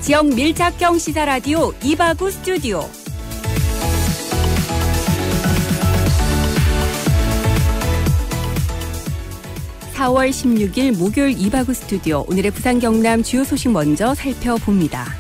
지역 밀착형 시사라디오 이바구 스튜디오. 4월 16일 목요일 이바구 스튜디오. 오늘의 부산 경남 주요 소식 먼저 살펴봅니다.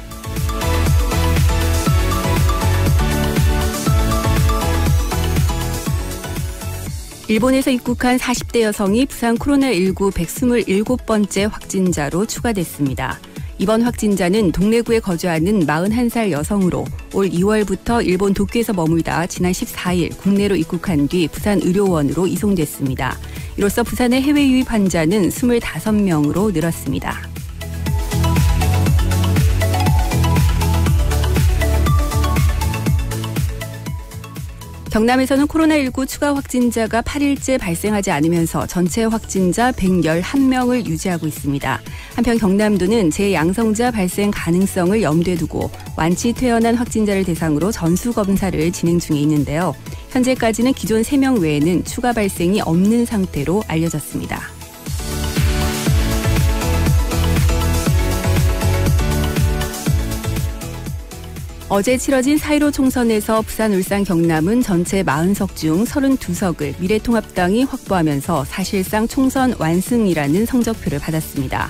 일본에서 입국한 40대 여성이 부산 코로나19 127번째 확진자로 추가됐습니다. 이번 확진자는 동래구에 거주하는 41살 여성으로 올 2월부터 일본 도쿄에서 머물다 지난 14일 국내로 입국한 뒤 부산 의료원으로 이송됐습니다. 이로써 부산의 해외 유입 환자는 25명으로 늘었습니다. 경남에서는 코로나19 추가 확진자가 8일째 발생하지 않으면서 전체 확진자 111명을 유지하고 있습니다. 한편 경남도는 재양성자 발생 가능성을 염두에 두고 완치 퇴원한 확진자를 대상으로 전수검사를 진행 중에 있는데요. 현재까지는 기존 3명 외에는 추가 발생이 없는 상태로 알려졌습니다. 어제 치러진 4.15 총선에서 부산, 울산, 경남은 전체 40석 중 32석을 미래통합당이 확보하면서 사실상 총선 완승이라는 성적표를 받았습니다.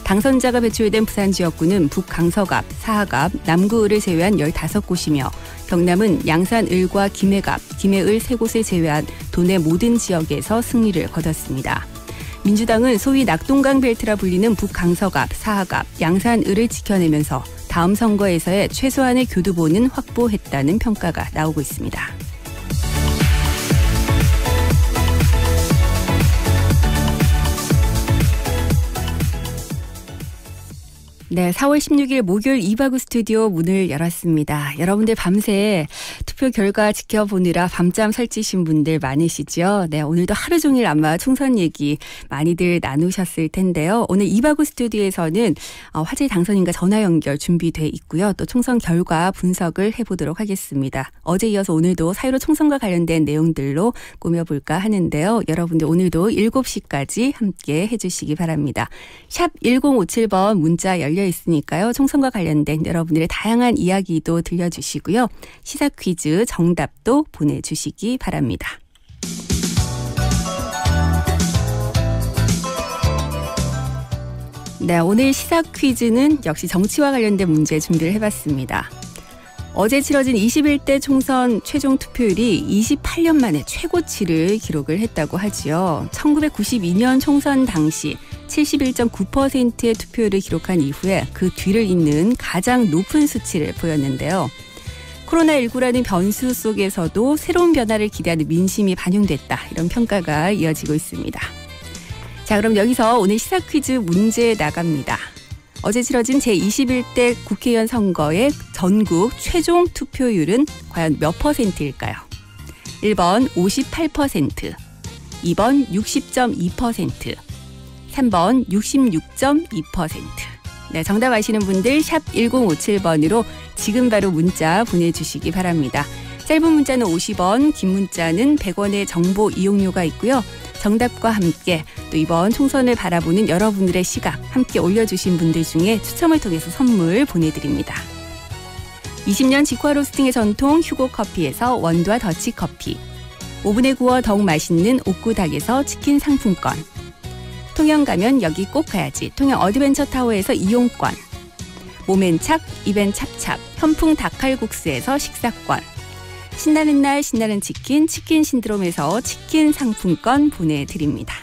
당선자가 배출된 부산 지역구는 북강서갑, 사하갑, 남구을을 제외한 15곳이며 경남은 양산을과 김해갑, 김해을 3곳을 제외한 도내 모든 지역에서 승리를 거뒀습니다. 민주당은 소위 낙동강 벨트라 불리는 북강서갑, 사하갑, 양산을을 지켜내면서 다음 선거에서의 최소한의 교두보는 확보했다는 평가가 나오고 있습니다. 네, 4월 16일 목요일 이바구 스튜디오 문을 열었습니다. 여러분들 밤새 투표 결과 지켜보느라 밤잠 설치신 분들 많으시죠? 네, 오늘도 하루 종일 아마 총선 얘기 많이들 나누셨을 텐데요. 오늘 이바구 스튜디오에서는 화제 당선인과 전화 연결 준비돼 있고요. 또 총선 결과 분석을 해보도록 하겠습니다. 어제 이어서 오늘도 4.15 총선과 관련된 내용들로 꾸며볼까 하는데요. 여러분들 오늘도 7시까지 함께 해주시기 바랍니다. 샵 1057번 문자 열려 있으니까요. 총선과 관련된 여러분들의 다양한 이야기도 들려주시고요. 시사 퀴즈 정답도 보내주시기 바랍니다. 네, 오늘 시사 퀴즈는 역시 정치와 관련된 문제 준비를 해봤습니다. 어제 치러진 21대 총선 최종 투표율이 28년 만에 최고치를 기록을 했다고 하지요. 1992년 총선 당시 71.9%의 투표율을 기록한 이후에 그 뒤를 잇는 가장 높은 수치를 보였는데요. 코로나19라는 변수 속에서도 새로운 변화를 기대하는 민심이 반영됐다. 이런 평가가 이어지고 있습니다. 자, 그럼 여기서 오늘 시사 퀴즈 문제 나갑니다. 어제 치러진 제21대 국회의원 선거의 전국 최종 투표율은 과연 몇 %일까요? 1번 58%, 2번 60.2%, 3번 66.2%. 네, 정답 아시는 분들 샵 1057번으로 지금 바로 문자 보내주시기 바랍니다. 짧은 문자는 50원, 긴 문자는 100원의 정보 이용료가 있고요. 정답과 함께 또 이번 총선을 바라보는 여러분들의 시각 함께 올려주신 분들 중에 추첨을 통해서 선물 보내드립니다. 20년 직화 로스팅의 전통 휴고커피에서 원두와 더치커피, 오븐에 구워 더욱 맛있는 옥구닭에서 치킨 상품권, 통영 가면 여기 꼭 가야지 통영 어드벤처타워에서 이용권, 몸엔 착, 입엔 찹찹 현풍 닭칼국수에서 식사권, 신나는 날 신나는 치킨, 치킨 신드롬에서 치킨 상품권 보내드립니다.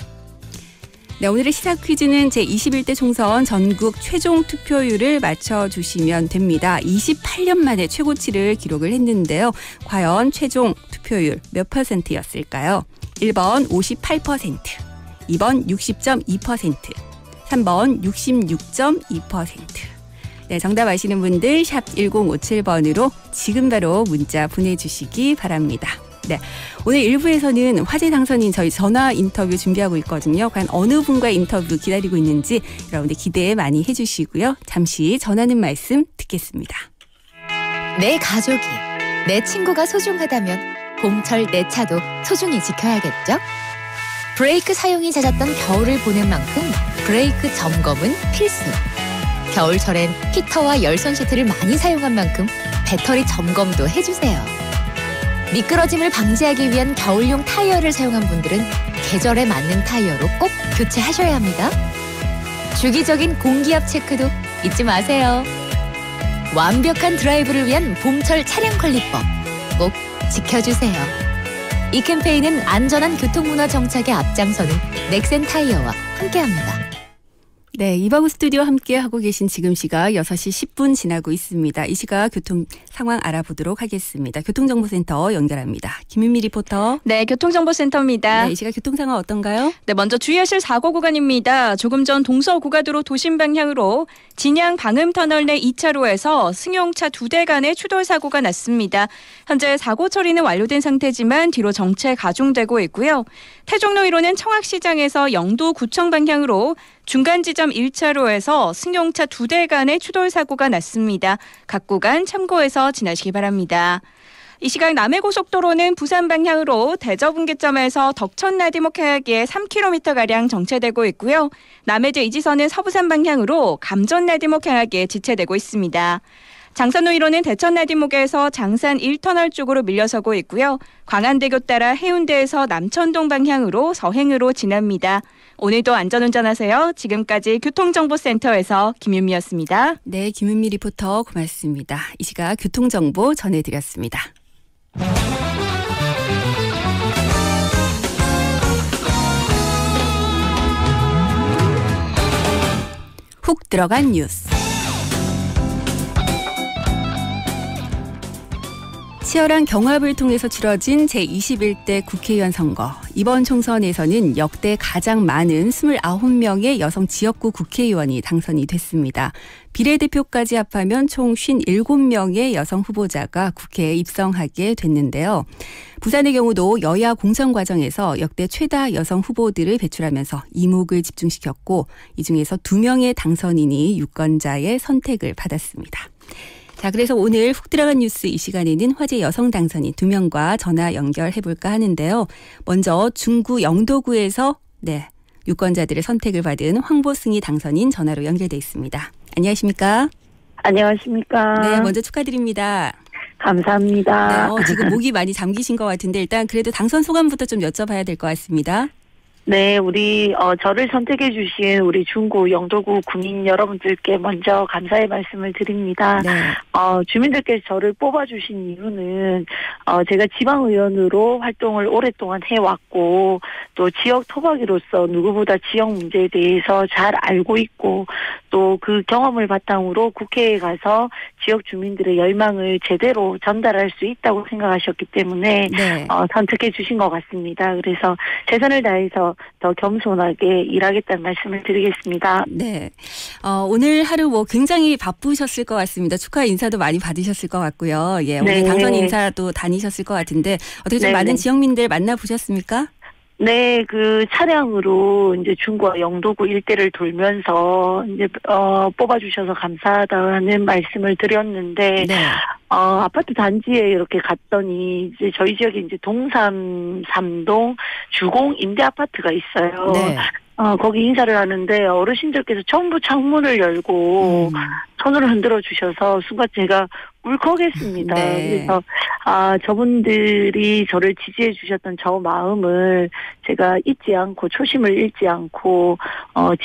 네, 오늘의 시사 퀴즈는 제21대 총선 전국 최종 투표율을 맞춰주시면 됩니다. 28년 만에 최고치를 기록을 했는데요. 과연 최종 투표율 몇 %였을까요? 1번 58%, 2번 60.2%, 3번 66.2%. 네, 정답 아시는 분들 샵 1057번으로 지금 바로 문자 보내주시기 바랍니다. 네, 오늘 1부에서는 화제 당선인 저희 전화 인터뷰 준비하고 있거든요. 과연 어느 분과의 인터뷰 기다리고 있는지 여러분들 기대 많이 해주시고요. 잠시 전하는 말씀 듣겠습니다. 내 가족이, 내 친구가 소중하다면 봄철 내 차도 소중히 지켜야겠죠? 브레이크 사용이 잦았던 겨울을 보낸 만큼 브레이크 점검은 필수. 겨울철엔 히터와 열선 시트를 많이 사용한 만큼 배터리 점검도 해주세요. 미끄러짐을 방지하기 위한 겨울용 타이어를 사용한 분들은 계절에 맞는 타이어로 꼭 교체하셔야 합니다. 주기적인 공기압 체크도 잊지 마세요. 완벽한 드라이브를 위한 봄철 차량 관리법 꼭 지켜주세요. 이 캠페인은 안전한 교통문화 정착에 앞장서는 넥센 타이어와 함께합니다. 네, 이바구 스튜디오 함께하고 계신 지금 시각 6시 10분 지나고 있습니다. 이 시각 교통 상황 알아보도록 하겠습니다. 교통정보센터 연결합니다. 김윤미 리포터. 네, 교통정보센터입니다. 네, 이 시각 교통 상황 어떤가요? 네, 먼저 주의하실 사고 구간입니다. 조금 전 동서고가도로 도심 방향으로 진양 방음터널 내 2차로에서 승용차 2대 간의 추돌 사고가 났습니다. 현재 사고 처리는 완료된 상태지만 뒤로 정체 가중되고 있고요. 태종로 1호는 청학시장에서 영도구청 방향으로 중간 지점 1차로에서 승용차 2대 간의 추돌 사고가 났습니다. 각 구간 참고해서 지나시기 바랍니다. 이 시각 남해고속도로는 부산 방향으로 대저분기점에서 덕천 나디목 향하기에 3km가량 정체되고 있고요. 남해제 이지선은 서부산 방향으로 감전 나디목 향하기에 지체되고 있습니다. 장산로 1호는 대천 나디목에서 장산 1터널 쪽으로 밀려서고 있고요. 광안대교 따라 해운대에서 남천동 방향으로 서행으로 지납니다. 오늘도 안전운전하세요. 지금까지 교통정보센터에서 김윤미였습니다. 네, 김윤미 리포터 고맙습니다. 이 시각 교통정보 전해드렸습니다. 훅 들어간 뉴스. 치열한 경합을 통해서 치러진 제21대 국회의원 선거. 이번 총선에서는 역대 가장 많은 29명의 여성 지역구 국회의원이 당선이 됐습니다. 비례대표까지 합하면 총 57명의 여성 후보자가 국회에 입성하게 됐는데요. 부산의 경우도 여야 공천 과정에서 역대 최다 여성 후보들을 배출하면서 이목을 집중시켰고 이 중에서 2명의 당선인이 유권자의 선택을 받았습니다. 자, 그래서 오늘 훅 들어간 뉴스 이 시간에는 화제 여성 당선인 2명과 전화 연결해볼까 하는데요. 먼저 중구 영도구에서 유권자들의 선택을 받은 황보승희 당선인 전화로 연결돼 있습니다. 안녕하십니까? 안녕하십니까? 네, 먼저 축하드립니다. 감사합니다. 네, 지금 목이 많이 잠기신 것 같은데 일단 그래도 당선 소감부터 좀 여쭤봐야 될 것 같습니다. 네, 저를 선택해 주신 우리 중구 영도구 구민 여러분들께 먼저 감사의 말씀을 드립니다. 네. 주민들께서 저를 뽑아주신 이유는 제가 지방의원으로 활동을 오랫동안 해왔고 또 지역 토박이로서 누구보다 지역 문제에 대해서 잘 알고 있고 또 그 경험을 바탕으로 국회에 가서 지역 주민들의 열망을 제대로 전달할 수 있다고 생각하셨기 때문에 선택해 주신 것 같습니다. 그래서 최선을 다해서 더 겸손하게 일하겠다는 말씀을 드리겠습니다. 네. 오늘 하루 굉장히 바쁘셨을 것 같습니다. 축하 인사도 많이 받으셨을 것 같고요. 예, 오늘 당선 인사도 다니셨을 것 같은데 어떻게 좀 많은 지역민들 만나보셨습니까? 네, 그 차량으로 이제 중구와 영도구 일대를 돌면서 이제 뽑아주셔서 감사하다는 말씀을 드렸는데 아파트 단지에 이렇게 갔더니 이제 저희 지역에 이제 동삼 3동 주공 임대 아파트가 있어요. 네. 거기 인사를 하는데 어르신들께서 전부 창문을 열고 손을 흔들어 주셔서 순간 제가 울컥했습니다. 네. 그래서 저분들이 저를 지지해 주셨던 저 마음을 제가 잊지 않고 초심을 잃지 않고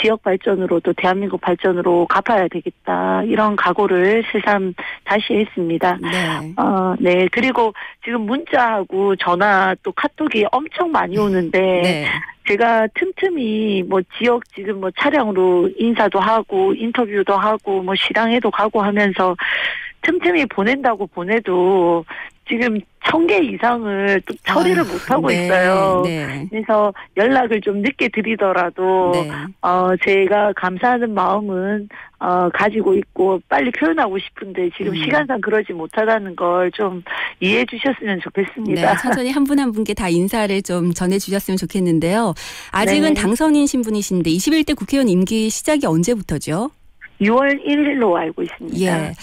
지역 발전으로 또 대한민국 발전으로 갚아야 되겠다 이런 각오를 새삼 다시 했습니다. 네. 그리고 지금 문자하고 전화 또 카톡이 엄청 많이 오는데 제가 틈틈이 지역 지금 차량으로 인사도 하고 인터뷰도 하고 시당에도 가고 하면서 틈틈이 보낸다고 보내도 지금 1000개 이상을 또 처리를 못하고 있어요. 그래서 연락을 좀 늦게 드리더라도 제가 감사하는 마음은 가지고 있고 빨리 표현하고 싶은데 지금 시간상 그러지 못하다는 걸 좀 이해해 주셨으면 좋겠습니다. 네, 천천히 한 분 한 분께 다 인사를 좀 전해주셨으면 좋겠는데요. 아직은 당선인 신분이신데 21대 국회의원 임기 시작이 언제부터죠? 6월 1일로 알고 있습니다. 예.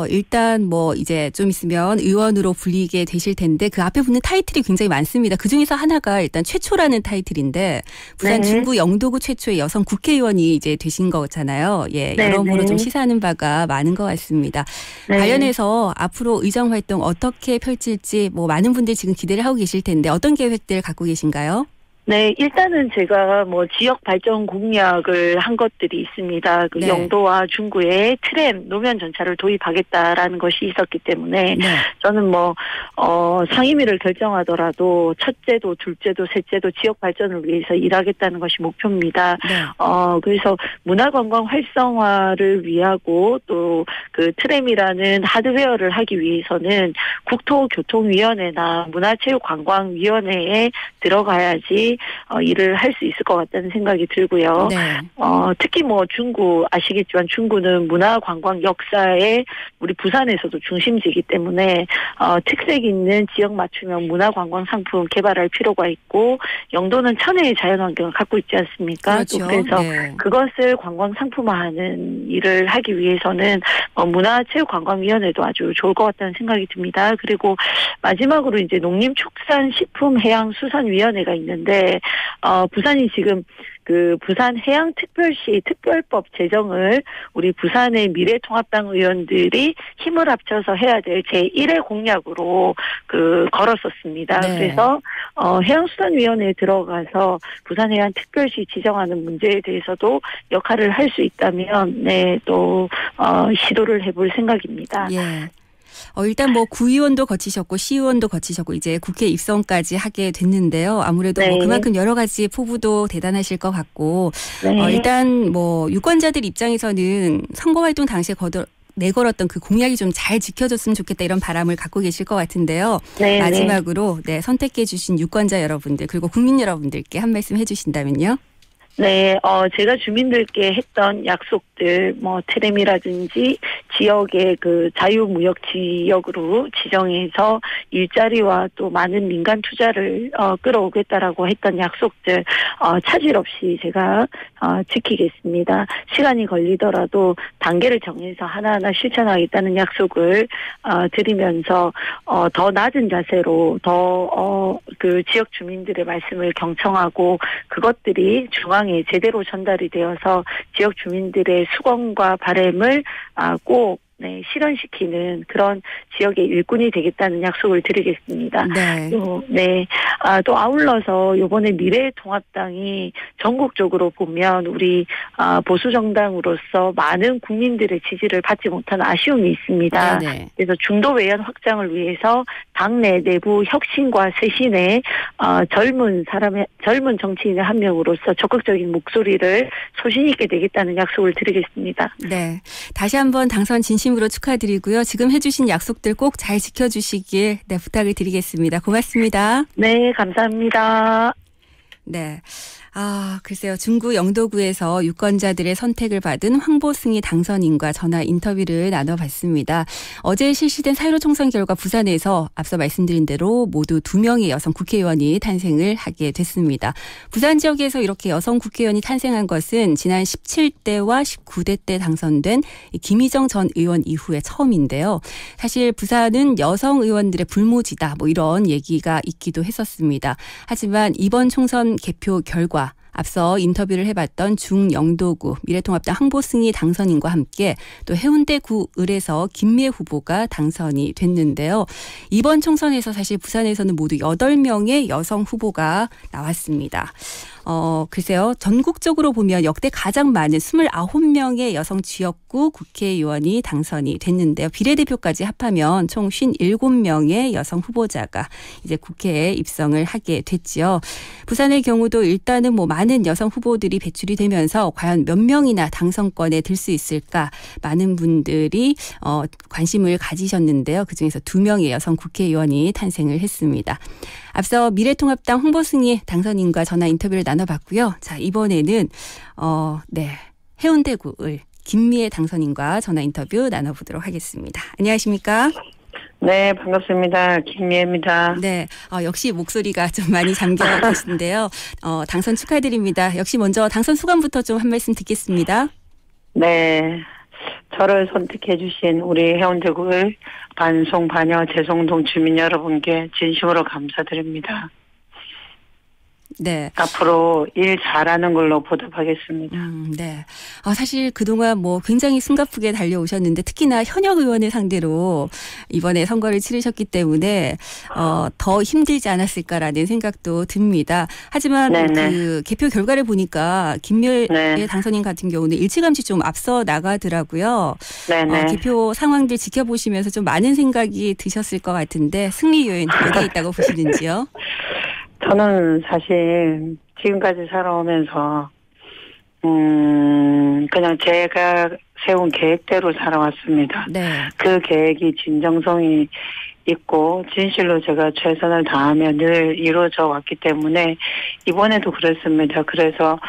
일단 뭐 이제 좀 있으면 의원으로 불리게 되실 텐데 그 앞에 붙는 타이틀이 굉장히 많습니다. 그중에서 하나가 일단 최초라는 타이틀인데 부산 네. 중구 영도구 최초의 여성 국회의원이 이제 되신 거잖아요. 예. 네, 여러모로 네. 좀 시사하는 바가 많은 것 같습니다. 네. 관련해서 앞으로 의정 활동 어떻게 펼칠지 뭐 많은 분들이 지금 기대를 하고 계실 텐데 어떤 계획들 갖고 계신가요? 네, 일단은 제가 뭐 지역 발전 공약을 한 것들이 있습니다. 그 네. 영도와 중구에 트램 노면 전차를 도입하겠다라는 것이 있었기 때문에 네. 저는 뭐 상임위를 결정하더라도 첫째도 둘째도 셋째도 지역 발전을 위해서 일하겠다는 것이 목표입니다. 네. 그래서 문화관광 활성화를 위하고 또 그 트램이라는 하드웨어를 하기 위해서는 국토교통위원회나 문화체육관광위원회에 들어가야지 일을 할 수 있을 것 같다는 생각이 들고요. 네. 특히 뭐 중구 아시겠지만 중구는 문화관광 역사에 우리 부산에서도 중심지이기 때문에 특색 있는 지역 맞춤형 문화관광 상품 개발할 필요가 있고 영도는 천혜의 자연환경을 갖고 있지 않습니까? 그렇죠. 또 그래서 네. 그것을 관광 상품화하는 일을 하기 위해서는 문화체육관광위원회도 아주 좋을 것 같다는 생각이 듭니다. 그리고 마지막으로 이제 농림축산식품해양수산위원회가 있는데 부산이 지금 그 부산해양특별시 특별법 제정을 우리 부산의 미래통합당 의원들이 힘을 합쳐서 해야 될 제1회 공약으로 걸었었습니다. 네. 그래서 해양수산위원회에 들어가서 부산해양특별시 지정하는 문제에 대해서도 역할을 할 수 있다면 또 시도를 해볼 생각입니다. 예. 일단 뭐 구의원도 거치셨고 시의원도 거치셨고 이제 국회 입성까지 하게 됐는데요. 아무래도 네. 뭐 그만큼 여러 가지 포부도 대단하실 것 같고 네. 일단 뭐 유권자들 입장에서는 선거활동 당시에 내걸었던 그 공약이 좀 잘 지켜졌으면 좋겠다 이런 바람을 갖고 계실 것 같은데요. 네, 마지막으로 선택해 주신 유권자 여러분들 그리고 국민 여러분들께 한 말씀 해주신다면요. 네, 제가 주민들께 했던 약속들, 뭐, 트램이라든지 지역의 그 자유무역 지역으로 지정해서 일자리와 또 많은 민간 투자를, 끌어오겠다라고 했던 약속들, 차질 없이 제가, 지키겠습니다. 시간이 걸리더라도 단계를 정해서 하나하나 실천하겠다는 약속을, 드리면서, 더 낮은 자세로 그 지역 주민들의 말씀을 경청하고 그것들이 중앙에 제대로 전달이 되어서 지역 주민들의 수건과 바람을 꼭 실현시키는 그런 지역의 일꾼이 되겠다는 약속을 드리겠습니다. 네. 또 아울러서 이번에 미래통합당이 전국적으로 보면 우리 보수 정당으로서 많은 국민들의 지지를 받지 못한 아쉬움이 있습니다. 네네. 그래서 중도 외연 확장을 위해서 당내 내부 혁신과 쇄신에 젊은 정치인의 한 명으로서 적극적인 목소리를 소신 있게 내겠다는 약속을 드리겠습니다. 네. 다시 한번 당선 진심으로 축하드리고요. 지금 해주신 약속들 꼭 잘 지켜주시길 부탁을 드리겠습니다. 고맙습니다. 네, 감사합니다. 네. 글쎄요. 중구 영도구에서 유권자들의 선택을 받은 황보승희 당선인과 전화 인터뷰를 나눠봤습니다. 어제 실시된 4.15 총선 결과 부산에서 앞서 말씀드린 대로 모두 2명의 여성 국회의원이 탄생을 하게 됐습니다. 부산 지역에서 이렇게 여성 국회의원이 탄생한 것은 지난 17대와 19대 때 당선된 김희정 전 의원 이후에 처음인데요. 사실 부산은 여성 의원들의 불모지다 뭐 이런 얘기가 있기도 했었습니다. 하지만 이번 총선 개표 결과 앞서 인터뷰를 해봤던 중영도구 미래통합당 황보승희 당선인과 함께 또 해운대구 을에서 김미애 후보가 당선이 됐는데요. 이번 총선에서 사실 부산에서는 모두 8명의 여성 후보가 나왔습니다. 글쎄요. 전국적으로 보면 역대 가장 많은 29명의 여성 지역구 국회의원이 당선이 됐는데요. 비례대표까지 합하면 총 57명의 여성 후보자가 이제 국회에 입성을 하게 됐지요. 부산의 경우도 일단은 뭐 많은 여성 후보들이 배출이 되면서 과연 몇 명이나 당선권에 들 수 있을까 많은 분들이 관심을 가지셨는데요. 그중에서 2명의 여성 국회의원이 탄생을 했습니다. 앞서 미래통합당 황보승희 당선인과 전화 인터뷰를 나눠봤고요. 자, 이번에는 해운대구 을 김미애 당선인과 전화 인터뷰 나눠보도록 하겠습니다. 안녕하십니까? 네, 반갑습니다. 김미애입니다. 네, 역시 목소리가 좀 많이 잠겨 계신데요. 당선 축하드립니다. 역시 먼저 당선 소감부터 좀 한 말씀 듣겠습니다. 네. 저를 선택해 주신 우리 해운대구의 반송, 반여, 재송동 주민 여러분께 진심으로 감사드립니다. 네. 앞으로 일 잘하는 걸로 보답하겠습니다. 네. 사실 그동안 뭐 굉장히 숨가쁘게 달려오셨는데 특히나 현역 의원을 상대로 이번에 선거를 치르셨기 때문에 더 힘들지 않았을까라는 생각도 듭니다. 하지만 네네. 그 개표 결과를 보니까 김미애 네. 당선인 같은 경우는 일찌감치 좀 앞서 나가더라고요. 네네. 개표 상황들 지켜보시면서 좀 많은 생각이 드셨을 것 같은데 승리 요인 어디에 있다고 보시는지요? 저는 사실 지금까지 살아오면서 그냥 제가 세운 계획대로 살아왔습니다. 네. 그 계획이 진정성이 있고 진실로 제가 최선을 다하며 늘 이루어져 왔기 때문에 이번에도 그랬습니다. 그래서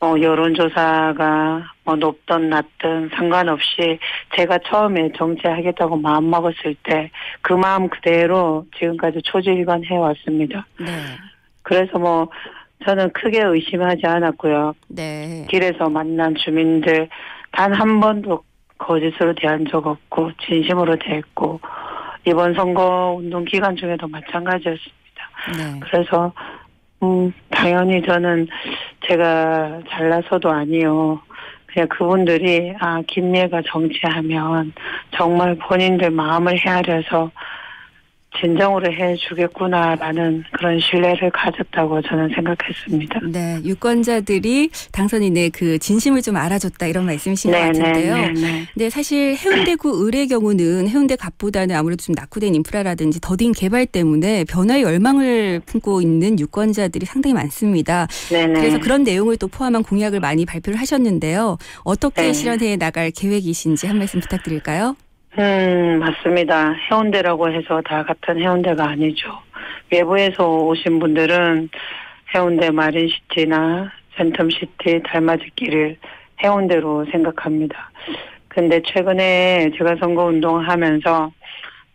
여론조사가 높든 낮든 상관없이 제가 처음에 정치하겠다고 마음먹었을 때 그 마음 그대로 지금까지 초지일관 해왔습니다. 네. 그래서 저는 크게 의심하지 않았고요. 네. 길에서 만난 주민들 단 한 번도 거짓으로 대한 적 없고 진심으로 대했고 이번 선거 운동 기간 중에도 마찬가지였습니다. 네. 그래서 당연히 저는 제가 잘나서도 아니요. 그냥 그분들이 김미애가 정치하면 정말 본인들 마음을 헤아려서 진정으로 해주겠구나라는 그런 신뢰를 가졌다고 저는 생각했습니다. 네, 유권자들이 당선인의 그 진심을 좀 알아줬다 이런 말씀이신 것 같은데요. 네네. 네, 사실 해운대구 을의 경우는 해운대 갑보다는 아무래도 좀 낙후된 인프라라든지 더딘 개발 때문에 변화의 열망을 품고 있는 유권자들이 상당히 많습니다. 네네. 그래서 그런 내용을 또 포함한 공약을 많이 발표를 하셨는데요. 어떻게 네. 실현해 나갈 계획이신지 한 말씀 부탁드릴까요? 맞습니다. 해운대라고 해서 다 같은 해운대가 아니죠. 외부에서 오신 분들은 해운대 마린시티나 팬텀시티, 달맞이길을 해운대로 생각합니다. 근데 최근에 제가 선거운동을 하면서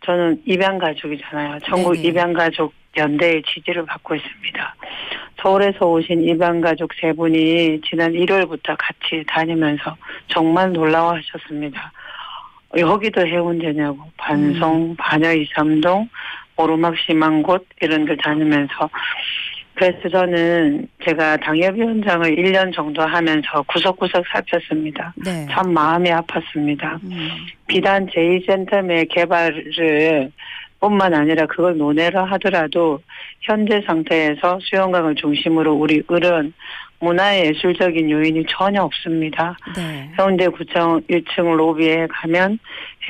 저는 입양가족이잖아요. 전국 네네. 입양가족 연대의 지지를 받고 있습니다. 서울에서 오신 입양가족 세 분이 지난 일요일부터 같이 다니면서 정말 놀라워하셨습니다. 여기도 해운대냐고 반송, 반여 2, 3동, 오르막 심한 곳 이런 데 다니면서 그래서 저는 제가 당협위원장을 1년 정도 하면서 구석구석 살폈습니다. 네. 참 마음이 아팠습니다. 비단 제2센텀의 개발을 뿐만 아니라 그걸 논의를 하더라도 현재 상태에서 수영강을 중심으로 우리 을은 문화의 예술적인 요인이 전혀 없습니다. 네. 해운대구청 1층 로비에 가면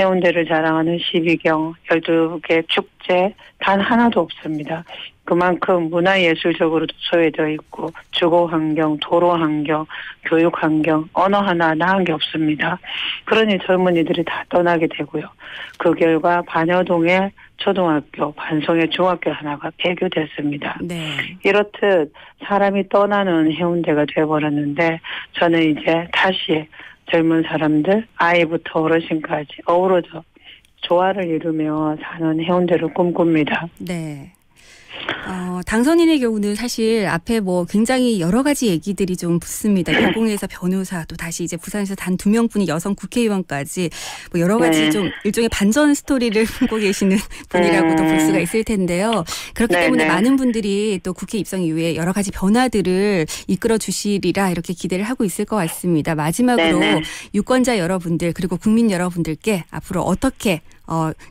해운대를 자랑하는 12경, 12개 축제 단 하나도 없습니다. 그만큼 문화예술적으로도 소외되어 있고 주거 환경, 도로 환경, 교육 환경 어느 하나 나은 게 없습니다. 그러니 젊은이들이 다 떠나게 되고요. 그 결과 반여동의 초등학교, 반송의 중학교 하나가 폐교됐습니다. 네. 이렇듯 사람이 떠나는 해운대가 되어버렸는데 저는 이제 다시 젊은 사람들, 아이부터 어르신까지 어우러져 조화를 이루며 사는 해운대를 꿈꿉니다. 네. 당선인의 경우는 사실 앞에 뭐 굉장히 여러 가지 얘기들이 좀 붙습니다. 공공에서 변호사 또 다시 이제 부산에서 단 2명뿐인 여성 국회의원까지 뭐 여러 가지 네. 좀 일종의 반전 스토리를 품고 계시는 분이라고도 볼 수가 있을 텐데요. 그렇기 네, 때문에 네. 많은 분들이 또 국회 입성 이후에 여러 가지 변화들을 이끌어 주시리라 이렇게 기대를 하고 있을 것 같습니다. 마지막으로 네, 네. 유권자 여러분들 그리고 국민 여러분들께 앞으로 어떻게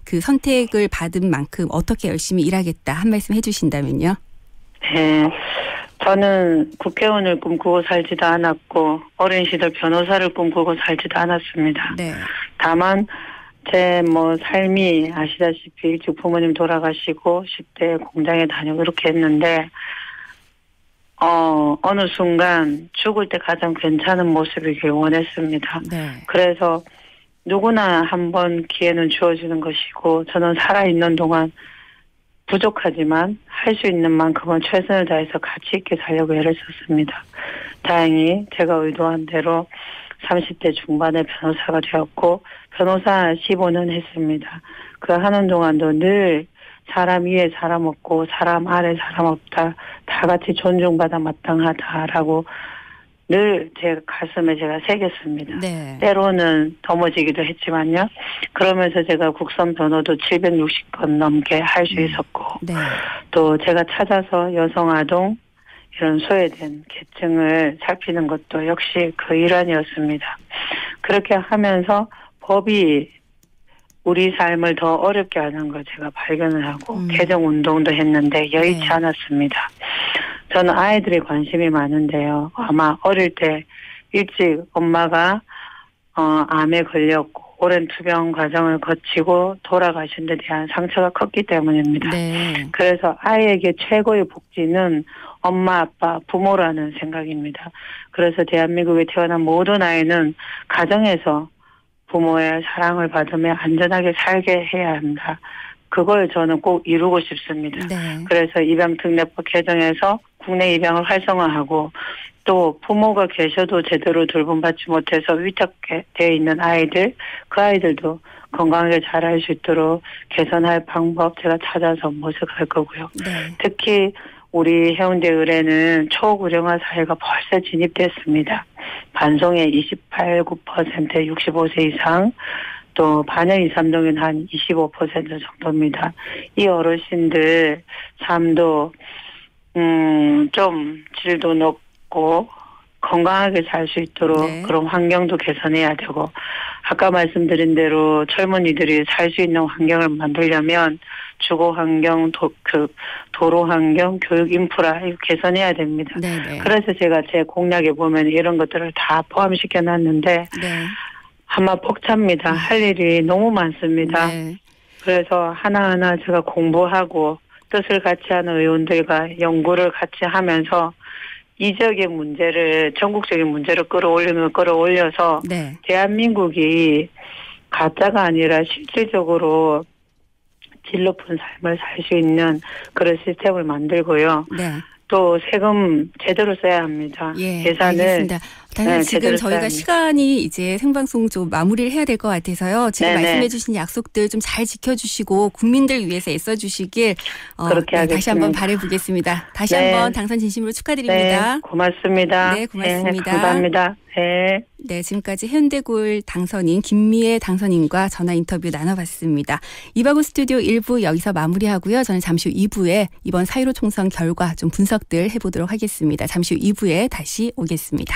그 선택을 받은 만큼 어떻게 열심히 일하겠다 한 말씀 해주신다면요. 네. 저는 국회의원을 꿈꾸고 살지도 않았고 어린 시절 변호사를 꿈꾸고 살지도 않았습니다. 네. 다만 제 삶이 아시다시피 일찍 부모님 돌아가시고 10대 공장에 다니고 이렇게 했는데 어느 순간 죽을 때 가장 괜찮은 모습이길 원했습니다. 네. 그래서 누구나 한 번 기회는 주어지는 것이고 저는 살아있는 동안 부족하지만 할 수 있는 만큼은 최선을 다해서 가치 있게 살려고 애를 썼습니다. 다행히 제가 의도한 대로 30대 중반의 변호사가 되었고 변호사 15년 했습니다. 그 하는 동안도 늘 사람 위에 사람 없고 사람 아래 사람 없다. 다 같이 존중받아 마땅하다라고 늘 제 가슴에 제가 새겼습니다. 네. 때로는 넘어지기도 했지만요. 그러면서 제가 국선 변호도 760건 넘게 할 수 있었고 네. 또 제가 찾아서 여성, 아동 이런 소외된 계층을 살피는 것도 역시 그 일환이었습니다. 그렇게 하면서 법이 우리 삶을 더 어렵게 하는 걸 제가 발견을 하고 개정 운동도 했는데 여의치 네. 않았습니다. 저는 아이들에 관심이 많은데요. 아마 어릴 때 일찍 엄마가 암에 걸렸고 오랜 투병 과정을 거치고 돌아가신 데 대한 상처가 컸기 때문입니다. 네. 그래서 아이에게 최고의 복지는 엄마, 아빠, 부모라는 생각입니다. 그래서 대한민국에 태어난 모든 아이는 가정에서 부모의 사랑을 받으며 안전하게 살게 해야 한다. 그걸 저는 꼭 이루고 싶습니다. 네. 그래서 입양특례법 개정해서 국내 입양을 활성화하고 또 부모가 계셔도 제대로 돌봄받지 못해서 위탁되어 있는 아이들, 그 아이들도 건강하게 자랄 수 있도록 개선할 방법 제가 찾아서 모색할 거고요. 네. 특히 우리 해운대 의뢰는 초고령화 사회가 벌써 진입됐습니다. 반송의 28, 9%, 65세 이상, 또 반여 2, 3동은 한 25% 정도입니다. 이 어르신들 삶도 좀 질도 높고 건강하게 살 수 있도록 네. 그런 환경도 개선해야 되고 아까 말씀드린 대로 젊은이들이 살 수 있는 환경을 만들려면 주거 환경, 도로 환경, 교육 인프라 이거 개선해야 됩니다. 네. 그래서 제가 제 공약에 보면 이런 것들을 다 포함시켜 놨는데 네. 아마 벅찹니다. 할 일이 너무 많습니다. 네. 그래서 하나하나 제가 공부하고 뜻을 같이 하는 의원들과 연구를 같이 하면서 이 지역의 문제를 전국적인 문제를 끌어올려서 네. 대한민국이 가짜가 아니라 실질적으로 질 높은 삶을 살 수 있는 그런 시스템을 만들고요. 네. 또 세금 제대로 써야 합니다. 예, 예산을 알겠습니다. 다시 지금 제대로 저희가 써야 시간이 이제 생방송 좀 마무리를 해야 될 것 같아서요. 지금 네네. 말씀해 주신 약속들 좀 잘 지켜주시고 국민들 위해서 애써주시길 그렇게 하겠습니다. 다시 한번 바라보겠습니다. 다시 네. 한번 당선 진심으로 축하드립니다. 네, 고맙습니다. 네, 고맙습니다. 네, 감사합니다. 네. 네, 지금까지 해운대구을 당선인 김미애 당선인과 전화 인터뷰 나눠봤습니다. 이바구 스튜디오 1부 여기서 마무리하고요. 저는 잠시 후 2부에 이번 4.15 총선 결과 좀 분석들 해보도록 하겠습니다. 잠시 후 2부에 다시 오겠습니다.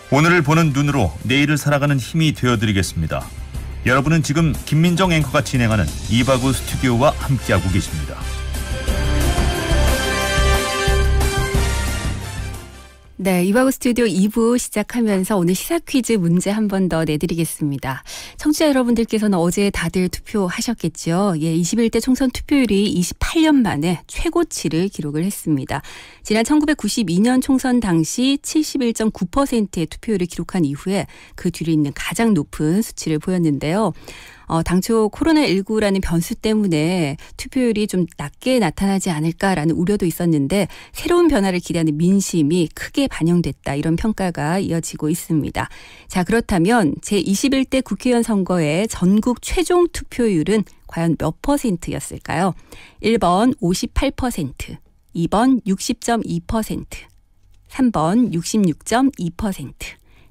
오늘을 보는 눈으로 내일을 살아가는 힘이 되어드리겠습니다. 여러분은 지금 김민정 앵커가 진행하는 이바구 스튜디오와 함께하고 계십니다. 네, 이바구 스튜디오 2부 시작하면서 오늘 시사 퀴즈 문제 한 번 더 내드리겠습니다. 청취자 여러분들께서는 어제 다들 투표하셨겠죠. 예, 21대 총선 투표율이 28년 만에 최고치를 기록을 했습니다. 지난 1992년 총선 당시 71.9%의 투표율을 기록한 이후에 그 뒤를 잇는 가장 높은 수치를 보였는데요. 당초 코로나19라는 변수 때문에 투표율이 좀 낮게 나타나지 않을까라는 우려도 있었는데 새로운 변화를 기대하는 민심이 크게 반영됐다. 이런 평가가 이어지고 있습니다. 자, 그렇다면 제21대 국회의원 선거의 전국 최종 투표율은 과연 몇 %였을까요? 1번 58%, 2번 60.2%, 3번 66.2%.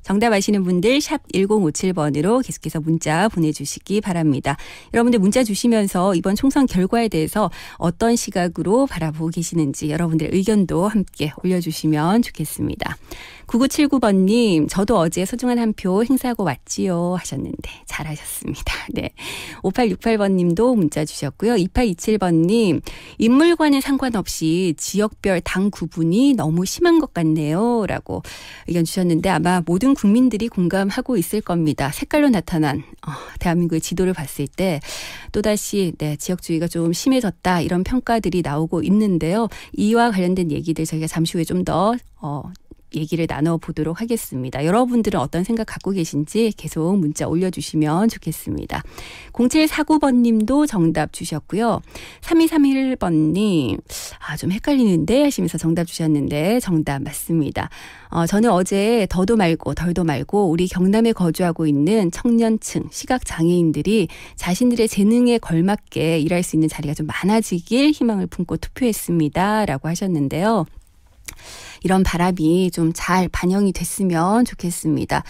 정답 아시는 분들 샵 1057번으로 계속해서 문자 보내주시기 바랍니다. 여러분들 문자 주시면서 이번 총선 결과에 대해서 어떤 시각으로 바라보고 계시는지 여러분들 의견도 함께 올려주시면 좋겠습니다. 9979번님, 저도 어제 소중한 한 표 행사하고 왔지요 하셨는데 잘하셨습니다. 네, 5868번님도 문자 주셨고요. 2827번님, 인물과는 상관없이 지역별 당 구분이 너무 심한 것 같네요 라고 의견 주셨는데 아마 모든 국민들이 공감하고 있을 겁니다. 색깔로 나타난 대한민국의 지도를 봤을 때 또다시 지역주의가 좀 심해졌다 이런 평가들이 나오고 있는데요. 이와 관련된 얘기들 저희가 잠시 후에 좀 더 얘기를 나눠보도록 하겠습니다. 여러분들은 어떤 생각 갖고 계신지 계속 문자 올려주시면 좋겠습니다. 0749번 님도 정답 주셨고요. 3231번 님, 좀 헷갈리는데 하시면서 정답 주셨는데 정답 맞습니다. 저는 어제 더도 말고 덜도 말고 우리 경남에 거주하고 있는 청년층 시각장애인들이 자신들의 재능에 걸맞게 일할 수 있는 자리가 좀 많아지길 희망을 품고 투표했습니다. 라고 하셨는데요. 이런 바람이 좀 잘 반영이 됐으면 좋겠습니다.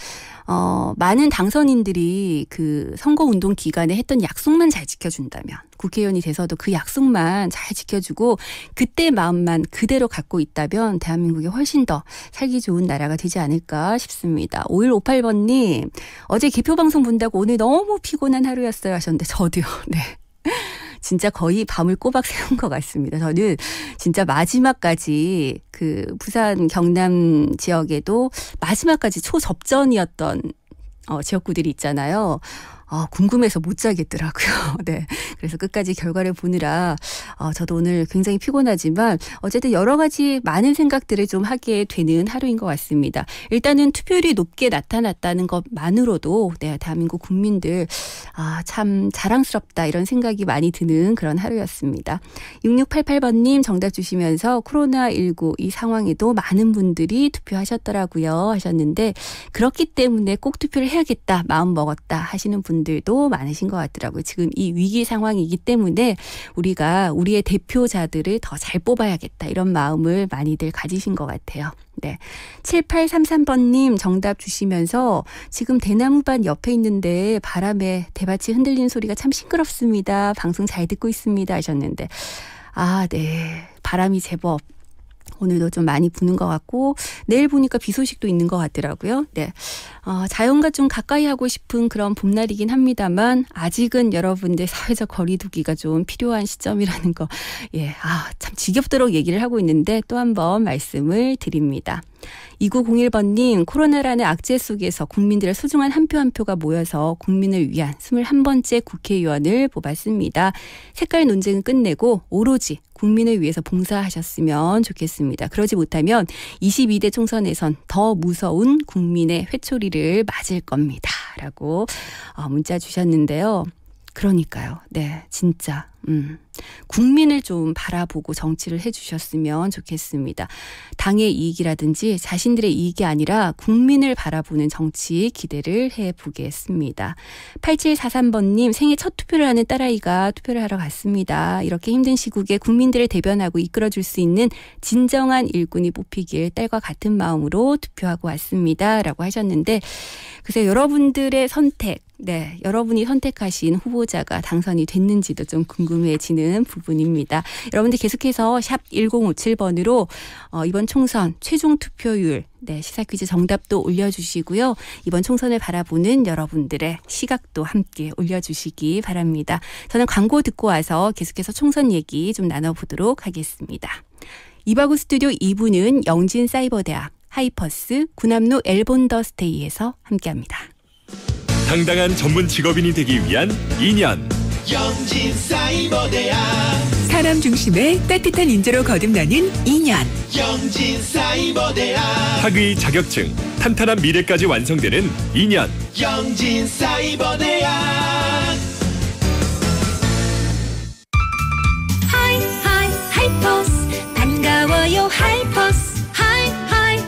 많은 당선인들이 그 선거운동 기간에 했던 약속만 잘 지켜준다면 국회의원이 돼서도 그 약속만 잘 지켜주고 그때 마음만 그대로 갖고 있다면 대한민국이 훨씬 더 살기 좋은 나라가 되지 않을까 싶습니다. 5158번님 어제 개표방송 본다고 오늘 너무 피곤한 하루였어요 하셨는데 저도요. 네. 진짜 거의 밤을 꼬박 새운 것 같습니다. 저는 진짜 마지막까지 그 부산 경남 지역에도 마지막까지 초접전이었던 지역구들이 있잖아요. 궁금해서 못 자겠더라고요. 네. 그래서 끝까지 결과를 보느라 저도 오늘 굉장히 피곤하지만 어쨌든 여러 가지 많은 생각들을 좀 하게 되는 하루인 것 같습니다. 일단은 투표율이 높게 나타났다는 것만으로도 대한민국 국민들 참 자랑스럽다 이런 생각이 많이 드는 그런 하루였습니다. 6688번님 정답 주시면서 코로나19 이 상황에도 많은 분들이 투표하셨더라고요 하셨는데 그렇기 때문에 꼭 투표를 해야겠다 마음 먹었다 하시는 분들도 많으신 것 같더라고요. 지금 이 위기 상황이기 때문에 우리가 우리의 대표자들을 더 잘 뽑아야겠다 이런 마음을 많이들 가지신 것 같아요. 네. 7833번님 정답 주시면서 지금 대나무밭 옆에 있는데 바람에 대밭이 흔들리는 소리가 참 싱그럽습니다. 방송 잘 듣고 있습니다 하셨는데 네. 바람이 제법 오늘도 좀 많이 부는 것 같고 내일 보니까 비 소식도 있는 것 같더라고요. 네, 자연과 좀 가까이 하고 싶은 그런 봄날이긴 합니다만 아직은 여러분들 사회적 거리두기가 좀 필요한 시점이라는 거. 참 지겹도록 얘기를 하고 있는데 또 한 번 말씀을 드립니다. 2901번님 코로나라는 악재 속에서 국민들의 소중한 한 표 한 표가 모여서 국민을 위한 21번째 국회의원을 뽑았습니다. 색깔 논쟁은 끝내고 오로지 국민을 위해서 봉사하셨으면 좋겠습니다. 그러지 못하면 22대 총선에선 더 무서운 국민의 회초리를 맞을 겁니다. 라고 문자 주셨는데요. 그러니까요. 네, 진짜 국민을 좀 바라보고 정치를 해주셨으면 좋겠습니다. 당의 이익이라든지 자신들의 이익이 아니라 국민을 바라보는 정치 기대를 해보겠습니다. 8743번님 생애 첫 투표를 하는 딸아이가 투표를 하러 갔습니다. 이렇게 힘든 시국에 국민들을 대변하고 이끌어줄 수 있는 진정한 일꾼이 뽑히길 딸과 같은 마음으로 투표하고 왔습니다. 라고 하셨는데 글쎄 여러분들의 선택 여러분이 선택하신 후보자가 당선이 됐는지도 좀 궁금해지는 부분입니다. 여러분들 계속해서 샵 1057번으로 이번 총선 최종 투표율 시사 퀴즈 정답도 올려주시고요. 이번 총선을 바라보는 여러분들의 시각도 함께 올려주시기 바랍니다. 저는 광고 듣고 와서 계속해서 총선 얘기 좀 나눠보도록 하겠습니다. 이바구 스튜디오 2부는 영진사이버대학, 하이퍼스, 구남로 엘본더스테이에서 함께합니다. 당당한 전문 직업인이 되기 위한 2년 영진사이버대학 사람 중심의 따뜻한 인재로 거듭나는 2년 영진사이버대학 학위 자격증 탄탄한 미래까지 완성되는 2년 영진사이버대학 하이퍼스 반가워요 하이퍼스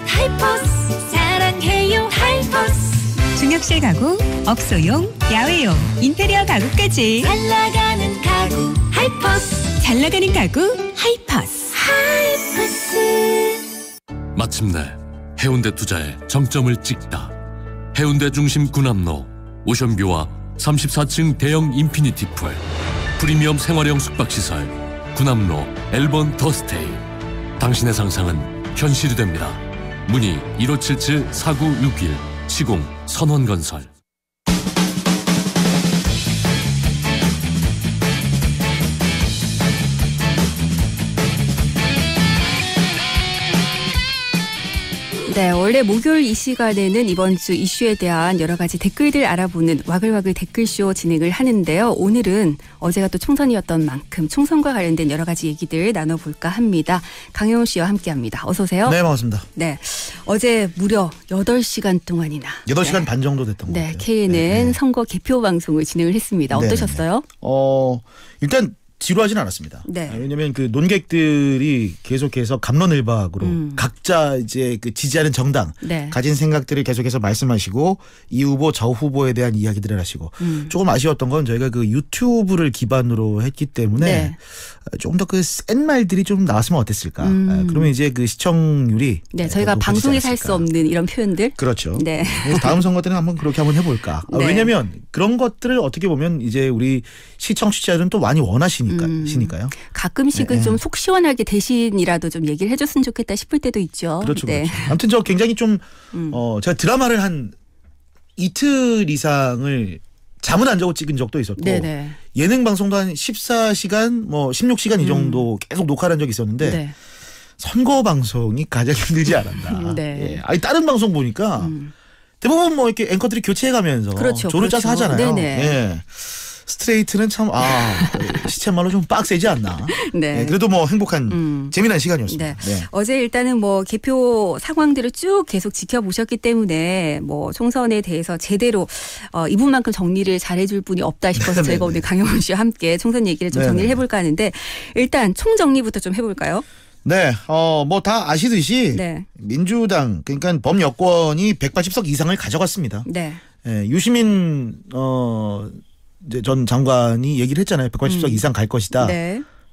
하이퍼스 사랑해요 하이퍼스 중역실 가구, 업소용, 야외용, 인테리어 가구까지 잘 나가는 가구 하이퍼스 잘 나가는 가구 하이퍼스 마침내 해운대 투자에 정점을 찍다. 해운대 중심 구남로 오션뷰와 34층 대형 인피니티 풀 프리미엄 생활형 숙박시설 구남로 엘본 더스테이. 당신의 상상은 현실이 됩니다. 문의 1577-4961 시공 선원건설. 네, 원래 목요일 이 시간에는 이번 주 이슈에 대한 여러 가지 댓글들 알아보는 와글와글 댓글쇼 진행을 하는데요. 오늘은 어제가 또 총선이었던 만큼 총선과 관련된 여러 가지 얘기들 나눠볼까 합니다. 강영훈 씨와 함께합니다. 어서 오세요. 네, 반갑습니다. 네, 어제 무려 8시간 동안이나 8시간 반 정도 됐던 것 같아요. KNN 선거 개표 방송을 진행을 했습니다. 어떠셨어요? 일단 지루하진 않았습니다. 네. 왜냐하면 그 논객들이 계속해서 갑론을박으로 각자 이제 그 지지하는 정당 가진 생각들을 계속해서 말씀하시고 이 후보 저 후보에 대한 이야기들을 하시고 조금 아쉬웠던 건 저희가 그 유튜브를 기반으로 했기 때문에 조금 더 그 센 말들이 좀 나왔으면 어땠을까. 그러면 이제 그 시청률이 저희가 방송에서 할 수 없는 이런 표현들. 그렇죠. 네. 다음 선거 때는 그렇게 한번 해볼까. 왜냐하면 그런 것들을 어떻게 보면 이제 우리 시청 취재자들은 또 많이 원하시니까요. 가끔씩은 좀 속 시원하게 대신이라도 좀 얘기를 해줬으면 좋겠다 싶을 때도 있죠. 그렇죠. 그렇죠. 아무튼 저 굉장히 좀 제가 드라마를 한 이틀 이상을 잠은 안 자고 찍은 적도 있었고 예능 방송도 한 14시간 16시간 이 정도 계속 녹화를 한 적이 있었는데 선거 방송이 가장 힘들지 않았나. 아니 다른 방송 보니까 대부분 이렇게 앵커들이 교체해가면서 조를 짜서 하잖아요. 스트레이트는 참 시쳇말로 좀 빡세지 않나. 그래도 행복한 재미난 시간이었습니다. 어제 일단은 개표 상황들을 쭉 계속 지켜보셨기 때문에 총선에 대해서 제대로 이분만큼 정리를 잘해줄 분이 없다 싶어서 저희가 오늘 강영훈 씨와 함께 총선 얘기를 좀 정리를 해볼까 하는데 일단 총정리부터 좀 해볼까요? 네, 다 아시듯이 민주당 그러니까 범여권이 180석 이상을 가져갔습니다. 유시민 이제 전 장관이 얘기를 했잖아요. 180석 이상 갈 것이다.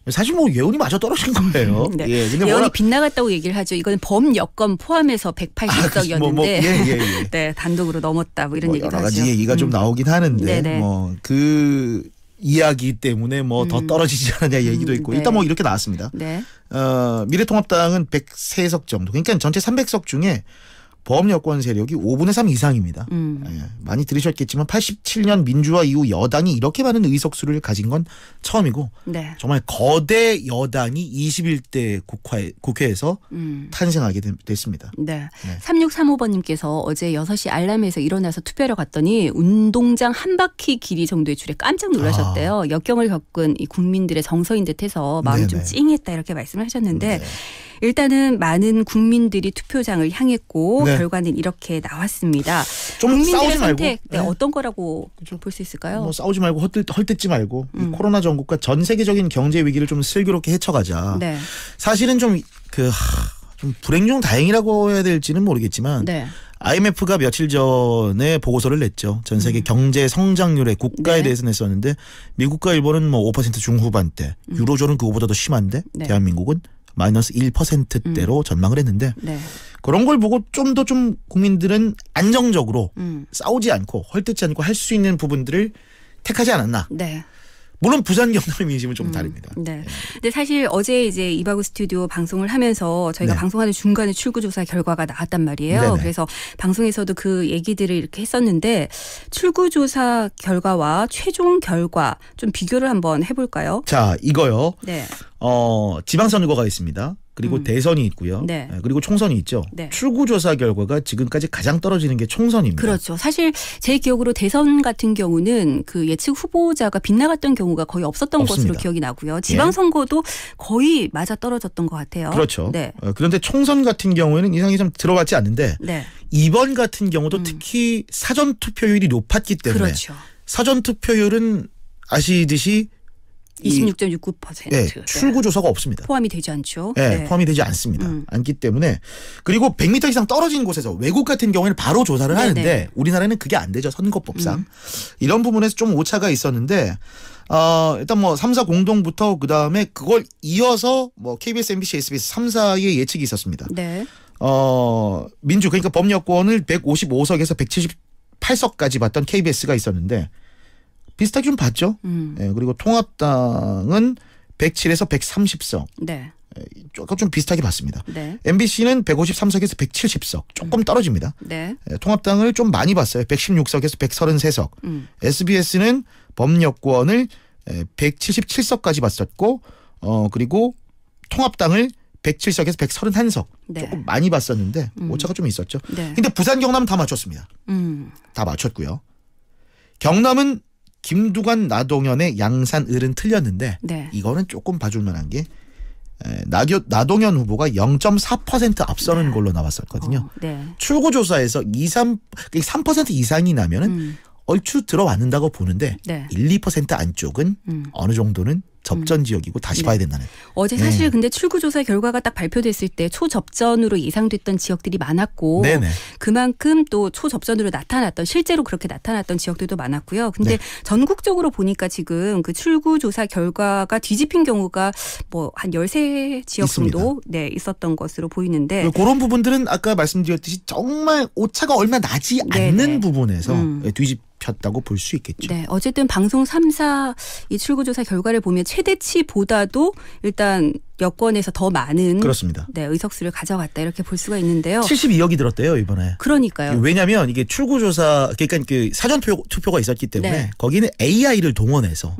사실 예언이 마저 떨어진 거예요. 근데 예언이 빗나갔다고 얘기를 하죠. 이거는 범여권 포함해서 180석이었는데 단독으로 넘었다 이런 얘기도 하죠. 여러 가지 얘기가 좀 나오긴 하는데 그 이야기 때문에 더 떨어지지 않느냐 얘기도 있고 일단 이렇게 나왔습니다. 미래통합당은 103석 정도. 그러니까 전체 300석 중에 범여권 세력이 5분의 3 이상입니다. 많이 들으셨겠지만 87년 민주화 이후 여당이 이렇게 많은 의석수를 가진 건 처음이고 정말 거대 여당이 21대 국회에서 탄생하게 됐습니다. 3635번님께서 어제 6시 알람에서 일어나서 투표하러 갔더니 운동장 한 바퀴 길이 정도의 줄에 깜짝 놀라셨대요. 역경을 겪은 이 국민들의 정서인 듯해서 마음이 좀 찡했다 이렇게 말씀을 하셨는데 일단은 많은 국민들이 투표장을 향했고 결과는 이렇게 나왔습니다. 좀 국민들의 싸우지 선택 말고 어떤 거라고 볼 수 있을까요? 싸우지 말고 헐뜯지 말고 이 코로나 전국과 전 세계적인 경제 위기를 좀 슬기롭게 헤쳐가자. 사실은 좀 불행 중 다행이라고 해야 될지는 모르겠지만 IMF가 며칠 전에 보고서를 냈죠. 전 세계 경제 성장률의 국가에 대해서 냈었는데 미국과 일본은 5% 중후반대, 유로존은 그거보다 더 심한데 대한민국은 마이너스 1%대로 전망을 했는데 그런 걸 보고 좀 더 국민들은 안정적으로 싸우지 않고 헐뜯지 않고 할 수 있는 부분들을 택하지 않았나. 물론 부산 경남의 민심은 좀 다릅니다. 근데 사실 어제 이제 이바구 스튜디오 방송을 하면서 저희가 방송하는 중간에 출구조사 결과가 나왔단 말이에요. 그래서 방송에서도 그 얘기들을 이렇게 했었는데 출구조사 결과와 최종 결과 좀 비교를 한번 해볼까요? 자, 이거요. 지방선거가 있습니다. 그리고 대선이 있고요. 그리고 총선이 있죠. 출구조사 결과가 지금까지 가장 떨어지는 게 총선입니다. 그렇죠. 사실 제 기억으로 대선 같은 경우는 그 예측 후보자가 빗나갔던 경우가 거의 없었던 것으로 기억이 나고요. 지방선거도 거의 맞아 떨어졌던 것 같아요. 그렇죠. 그런데 총선 같은 경우에는 이상이 좀 들어봤지 않는데 이번 같은 경우도 특히 사전투표율이 높았기 때문에 사전투표율은 아시듯이 26.69%. 출구조사가 없습니다. 포함이 되지 않죠. 포함이 되지 않습니다. 않기 때문에 그리고 100m 이상 떨어진 곳에서 외국 같은 경우에는 바로 조사를 하는데 우리나라는 그게 안 되죠. 선거법상. 이런 부분에서 좀 오차가 있었는데 일단 3사 공동부터 그다음에 그걸 이어서 KBS, MBC, SBS 3사의 예측이 있었습니다. 민주 그러니까 범여권을 155석에서 178석까지 봤던 KBS가 있었는데 비슷하게 좀 봤죠. 그리고 통합당은 107에서 130석. 조금 좀 비슷하게 봤습니다. MBC는 153석에서 170석. 조금 떨어집니다. 통합당을 좀 많이 봤어요. 116석에서 133석. SBS는 범여권을 177석까지 봤었고 그리고 통합당을 107석에서 131석. 네. 조금 많이 봤었는데 오차가 좀 있었죠. 네. 근데 부산, 경남은 다 맞췄습니다. 다 맞췄고요. 경남은 김두관, 나동현의 양산, 을은 틀렸는데 네. 이거는 조금 봐줄 만한 게 나동현 후보가 0.4% 앞서는 걸로 나왔었거든요. 네. 출구조사에서 3% 이상이 나면은 얼추 들어왔는다고 보는데 네. 1~2% 안쪽은 어느 정도는 접전 지역이고 다시 봐야 된다는. 어제 사실 근데 출구조사 결과가 딱 발표됐을 때 초접전으로 예상됐던 지역들이 많았고 네네. 그만큼 또 초접전으로 나타났던 실제로 그렇게 나타났던 지역들도 많았고요. 근데 네. 전국적으로 보니까 지금 그 출구조사 결과가 뒤집힌 경우가 뭐 한 13지역 있습니다. 정도 있었던 것으로 보이는데 그런 부분들은 아까 말씀드렸듯이 정말 오차가 얼마 나지 네네. 않는 부분에서 뒤집혔다고 볼 수 있겠죠. 네, 어쨌든 방송 3사 이 출구조사 결과를 보면 최대치보다도 일단 여권에서 더 많은 그렇습니다. 네, 의석수를 가져갔다 이렇게 볼 수가 있는데요. 72억이 들었대요 이번에. 그러니까요. 왜냐하면 이게 출구조사 그러니까 그 사전 투표가 있었기 때문에 네. 거기는 AI를 동원해서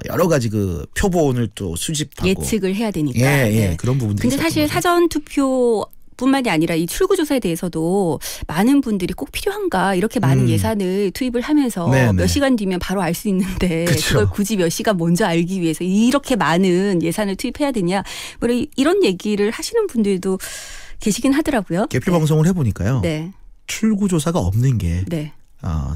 여러 가지 그 표본을 또 수집하고 예측을 해야 되니까. 예, 그런 부분들이. 근데 사실 사전 투표 뿐만이 아니라 이 출구조사에 대해서도 많은 분들이 꼭 필요한가 이렇게 많은 예산을 투입을 하면서 네네. 몇 시간 뒤면 바로 알 수 있는데 그쵸. 그걸 굳이 몇 시간 먼저 알기 위해서 이렇게 많은 예산을 투입해야 되냐 뭐 이런 얘기를 하시는 분들도 계시긴 하더라고요. 개표 방송을 해보니까요. 네. 출구조사가 없는 게 네.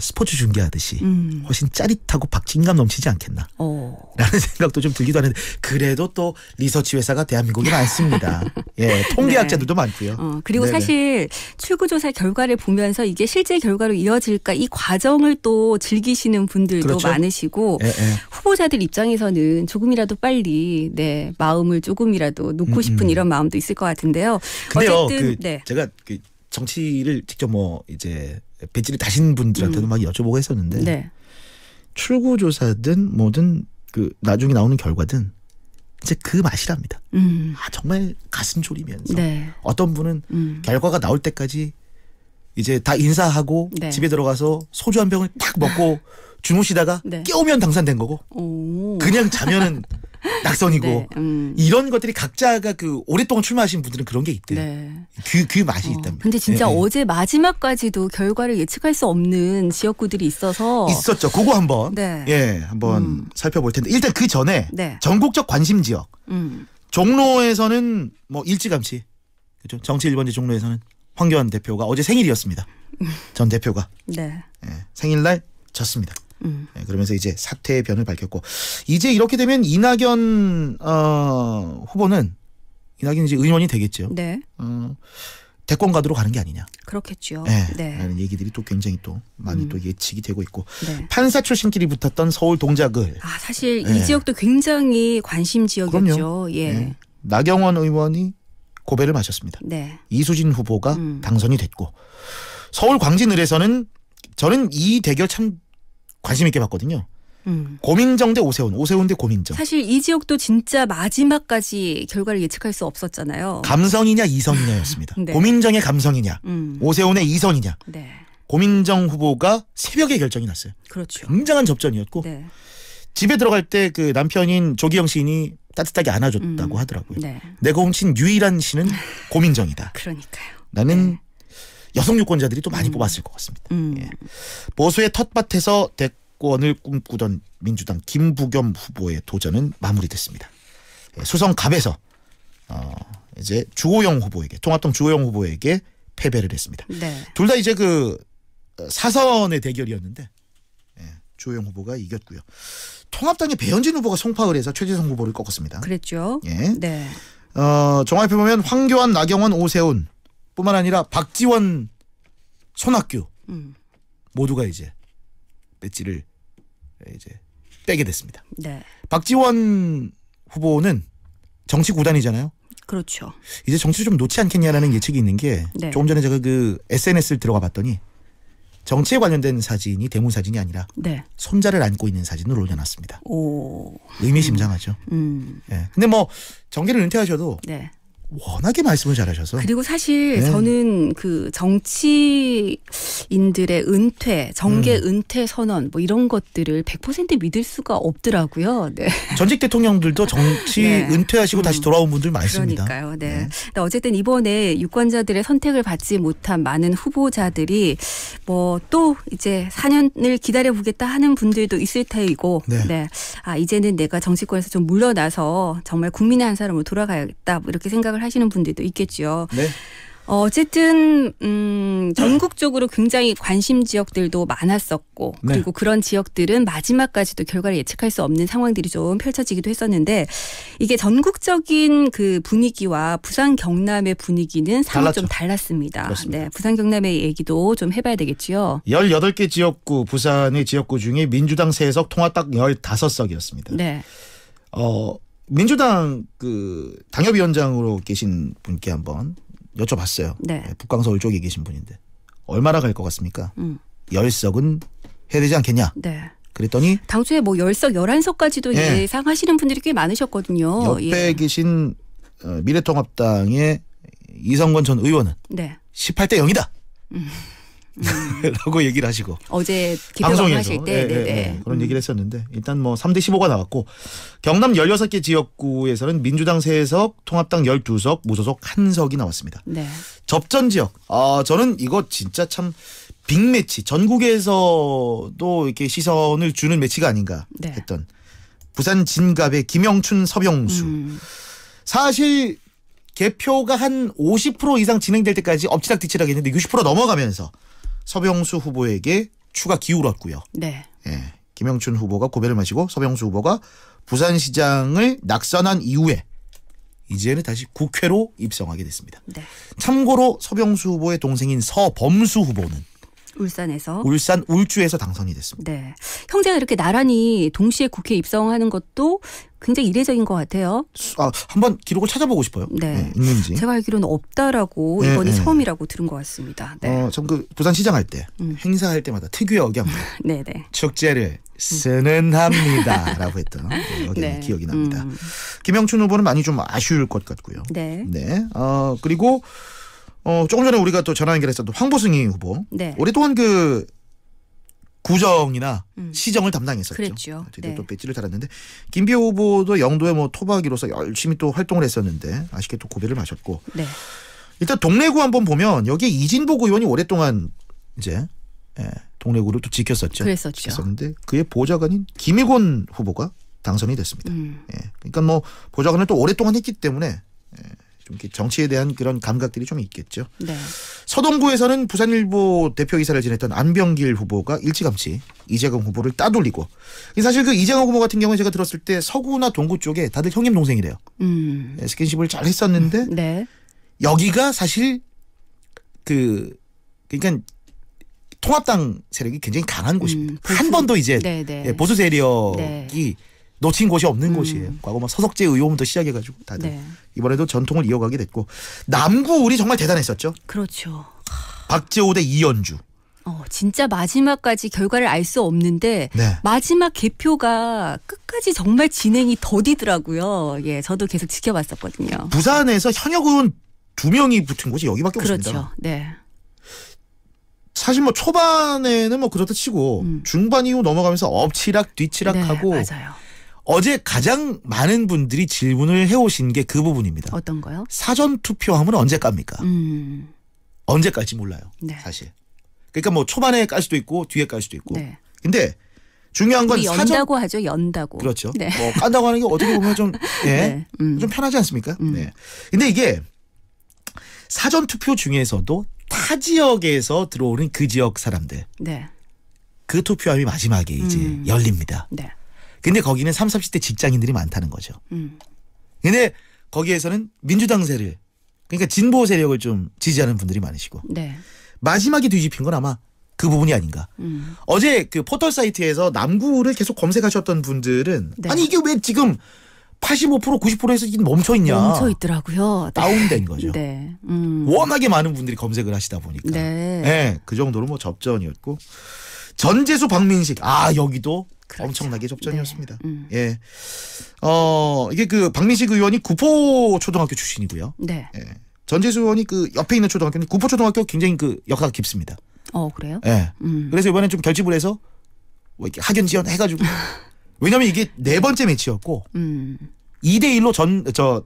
스포츠 중계하듯이 훨씬 짜릿하고 박진감 넘치지 않겠나 라는 생각도 좀 들기도 하는데 그래도 또 리서치 회사가 대한민국에 많습니다. 예, 통계학자들도 많고요. 그리고 네네. 사실 출구조사 결과를 보면서 이게 실제 결과로 이어질까 이 과정을 또 즐기시는 분들도 그렇죠. 많으시고 예. 후보자들 입장에서는 조금이라도 빨리 마음을 조금이라도 놓고 싶은 이런 마음도 있을 것 같은데요. 근데요, 어쨌든 제가 그 정치를 직접 이제 배지를 다신 분들한테도 막 여쭤보고 했었는데 네. 출구조사든 뭐든 그 나중에 나오는 결과든 이제 그 맛이랍니다. 정말 가슴 졸이면서 네. 어떤 분은 결과가 나올 때까지 이제 다 인사하고 네. 집에 들어가서 소주 한 병을 딱 먹고 주무시다가 네. 깨우면 당선된 거고 그냥 자면은 낙선이고 네. 이런 것들이 각자가 그 오랫동안 출마하신 분들은 그런 게 있대요. 네. 그 맛이 있답니다. 근데 진짜 예, 예. 어제 마지막까지도 결과를 예측할 수 없는 지역구들이 있어서 있었죠. 그거 한번 네. 한번 살펴볼 텐데 일단 그 전에 네. 전국적 관심 지역 종로에서는 뭐 일찌감치 그렇죠. 정치 1번지 종로에서는 황교안 대표가 어제 생일이었습니다. 전 대표가 네. 생일날 졌습니다. 그러면서 이제 사퇴의 변을 밝혔고 이제 이렇게 되면 이낙연 후보는 이낙연 이제 의원이 되겠죠. 네. 대권 가도로 가는 게 아니냐. 그렇겠죠. 네. 라는 얘기들이 또 굉장히 또 많이 또 예측이 되고 있고 네. 판사 출신끼리 붙었던 서울 동작을 사실 네. 이 지역도 굉장히 관심 지역이었죠. 그럼요. 예. 네. 나경원 의원이 고배를 마셨습니다. 네. 이수진 후보가 당선이 됐고 서울 광진을에서는 저는 이 대결 참 관심 있게 봤거든요. 고민정 대 오세훈 대 고민정. 사실 이 지역도 진짜 마지막까지 결과를 예측할 수 없었잖아요. 감성이냐 이선이냐였습니다. 네. 고민정의 감성이냐 오세훈의 이선이냐. 네. 고민정 후보가 새벽에 결정이 났어요. 그렇죠. 굉장한 접전이었고 네. 집에 들어갈 때 그 남편인 조기영 시인이 따뜻하게 안아줬다고 하더라고요. 네. 내가 훔친 유일한 시는 고민정이다. 그러니까요. 나는 네. 여성 유권자들이 또 많이 뽑았을 것 같습니다. 예. 보수의 텃밭에서 대권을 꿈꾸던 민주당 김부겸 후보의 도전은 마무리됐습니다. 수성갑에서 이제 주호영 후보에게 통합당 주호영 후보에게 패배를 했습니다. 네. 둘 다 이제 그 사선의 대결이었는데 주호영 후보가 이겼고요. 통합당의 배현진 후보가 송파을 해서 최재성 후보를 꺾었습니다. 그랬죠. 예. 네. 종합해 보면 황교안, 나경원, 오세훈 뿐만 아니라 박지원, 손학규 모두가 이제 배지를 이제 빼게 됐습니다. 네. 박지원 후보는 정치 구단이잖아요. 그렇죠. 이제 정치를 좀 놓지 않겠냐라는 예측이 있는 게 네. 조금 전에 제가 그 SNS를 들어가 봤더니 정치에 관련된 사진이 대문 사진이 아니라 네. 손자를 안고 있는 사진을 올려놨습니다. 오. 의미심장하죠. 예. 근데 뭐 정계를 은퇴하셔도 네. 워낙에 말씀을 잘하셔서. 그리고 사실 네. 저는 그 정치인들의 은퇴, 정계 은퇴 선언 뭐 이런 것들을 100% 믿을 수가 없더라고요. 네. 전직 대통령들도 정치 네. 은퇴하시고 다시 돌아온 분들 많습니다. 그러니까요. 네. 근데 어쨌든 이번에 유권자들의 선택을 받지 못한 많은 후보자들이 뭐 또 이제 4년을 기다려 보겠다 하는 분들도 있을 테이고, 네. 아 이제는 내가 정치권에서 좀 물러나서 정말 국민의 한 사람으로 돌아가야겠다 뭐 이렇게 생각을 하시는 분들도 있겠죠. 네. 어쨌든 전국적으로 굉장히 관심 지역들도 많았었고 네. 그리고 그런 지역들은 마지막까지도 결과를 예측할 수 없는 상황들이 좀 펼쳐지기도 했었는데 이게 전국적인 그 분위기와 부산 경남의 분위기는 상당히 좀 달랐습니다. 그렇습니다. 네, 부산 경남의 얘기도 좀 해봐야 되겠죠. 18개 지역구, 부산의 지역구 중에 민주당 3석, 통합당 15석이었습니다. 네. 민주당 그 당협위원장으로 계신 분께 한번 여쭤봤어요. 네. 북강서울 쪽에 계신 분인데 얼마나 갈 것 같습니까? 10석은 해야 되지 않겠냐? 네. 그랬더니 당초에 뭐 10석, 11석까지도 네. 예상하시는 분들이 꽤 많으셨거든요. 옆에 계신 미래통합당의 이성건 전 의원은 네. 18대 0이다. 라고 얘기를 하시고 어제 기대방 하실 때 그런 얘기를 했었는데 일단 뭐 3대 15가 나왔고 경남 16개 지역구에서는 민주당 3석, 통합당 12석, 무소속 1석이 나왔습니다. 네. 접전 지역. 저는 이거 진짜 참 빅매치, 전국에서도 이렇게 시선을 주는 매치가 아닌가 했던 부산 진갑의 김영춘, 서병수. 사실 개표가 한 50% 이상 진행될 때까지 엎치락뒤치락 했는데 60% 넘어가면서 서병수 후보에게 추가 기울었고요. 네. 예, 김영춘 후보가 고배를 마시고 서병수 후보가 부산시장을 낙선한 이후에 이제는 다시 국회로 입성하게 됐습니다. 네. 참고로 서병수 후보의 동생인 서범수 후보는 울산에서 울산 울주에서 당선이 됐습니다. 네. 형제가 이렇게 나란히 동시에 국회에 입성하는 것도 굉장히 이례적인 것 같아요. 한번 기록을 찾아보고 싶어요. 네. 있는지. 제가 알기로는 없다라고 네, 이번이 네. 처음이라고 들은 것 같습니다. 네. 전 그 부산시장 할 때 행사할 때마다 특유의 억양. 네네. 축제를 쓰는 합니다라고 했던 네. 기억이 납니다. 김영춘 후보는 많이 좀 아쉬울 것 같고요. 네. 네. 그리고 조금 전에 우리가 또 전화 연결했었던 황보승희 후보. 네. 오랫동안 그 구정이나 시정을 담당했었죠. 그랬죠. 드디어 네. 또 배지를 달았는데 김비호 후보도 영도의 뭐 토박이로서 열심히 또 활동을 했었는데 아쉽게 또 고배를 마셨고. 네. 일단 동래구 한번 보면 여기에 이진복 의원이 오랫동안 이제 동래구를 또 지켰었죠. 지켰었는데 그의 보좌관인 김희곤 후보가 당선이 됐습니다. 그러니까 뭐 보좌관을 또 오랫동안 했기 때문에 좀 이렇게 정치에 대한 그런 감각들이 좀 있겠죠. 네. 서동구에서는 부산일보 대표이사를 지냈던 안병길 후보가 일찌감치 이재경 후보를 따돌리고 사실 그 이재경 후보 같은 경우는 제가 들었을 때 서구나 동구 쪽에 다들 형님 동생이래요. 스킨십을 잘 했었는데 네. 여기가 사실 그러니까 통합당 세력이 굉장히 강한 곳입니다. 한 번도 이제 보수 세력이 놓친 곳이 없는 곳이에요. 과거 뭐 서석재 의원부터 시작해가지고 다들 이번에도 전통을 이어가게 됐고 남구울이 정말 대단했었죠. 그렇죠. 박재호 대 이연주. 진짜 마지막까지 결과를 알 수 없는데 마지막 개표가 끝까지 정말 진행이 더디더라고요. 예, 저도 계속 지켜봤었거든요. 부산에서 현역 의원 2명이 붙은 곳이 여기밖에 없습니다. 그렇죠. 네. 사실 뭐 초반에는 뭐 그렇다 치고 중반 이후 넘어가면서 엎치락 뒤치락하고 맞아요. 어제 가장 많은 분들이 질문을 해오신 게 그 부분입니다. 어떤 거요? 사전 투표함은 언제 깝니까? 언제 깔지 몰라요. 사실. 그러니까 뭐 초반에 깔 수도 있고 뒤에 깔 수도 있고. 근데 중요한 건 연다고 하죠. 연다고. 그렇죠. 뭐 깐다고 하는 게 어떻게 보면 좀 좀 편하지 않습니까? 네. 근데 이게 사전 투표 중에서도 타 지역에서 들어오는 그 지역 사람들. 그 투표함이 마지막에 이제 열립니다. 근데 거기는 30, 40대 직장인들이 많다는 거죠. 근데 거기에서는 민주당 세력, 그러니까 진보 세력을 좀 지지하는 분들이 많으시고 마지막에 뒤집힌 건 아마 그 부분이 아닌가. 어제 그 포털 사이트에서 남구를 계속 검색하셨던 분들은 아니 이게 왜 지금 85% 90%에서 멈춰 있냐. 멈춰 있더라고요. 다운된 거죠. 워낙에 많은 분들이 검색을 하시다 보니까. 네. 그 정도로 뭐 접전이었고. 전재수 박민식. 여기도 그렇죠. 엄청나게 접전이었습니다. 네. 예. 이게 그 박민식 의원이 구포초등학교 출신이고요. 네. 예. 전재수 의원이 그 옆에 있는 초등학교는 구포초등학교 굉장히 그 역사가 깊습니다. 그래요? 예. 그래서 이번엔 좀 결집을 해서 뭐 이렇게 학연 지원 해가지고 왜냐면 이게 4번째 매치였고 2대1로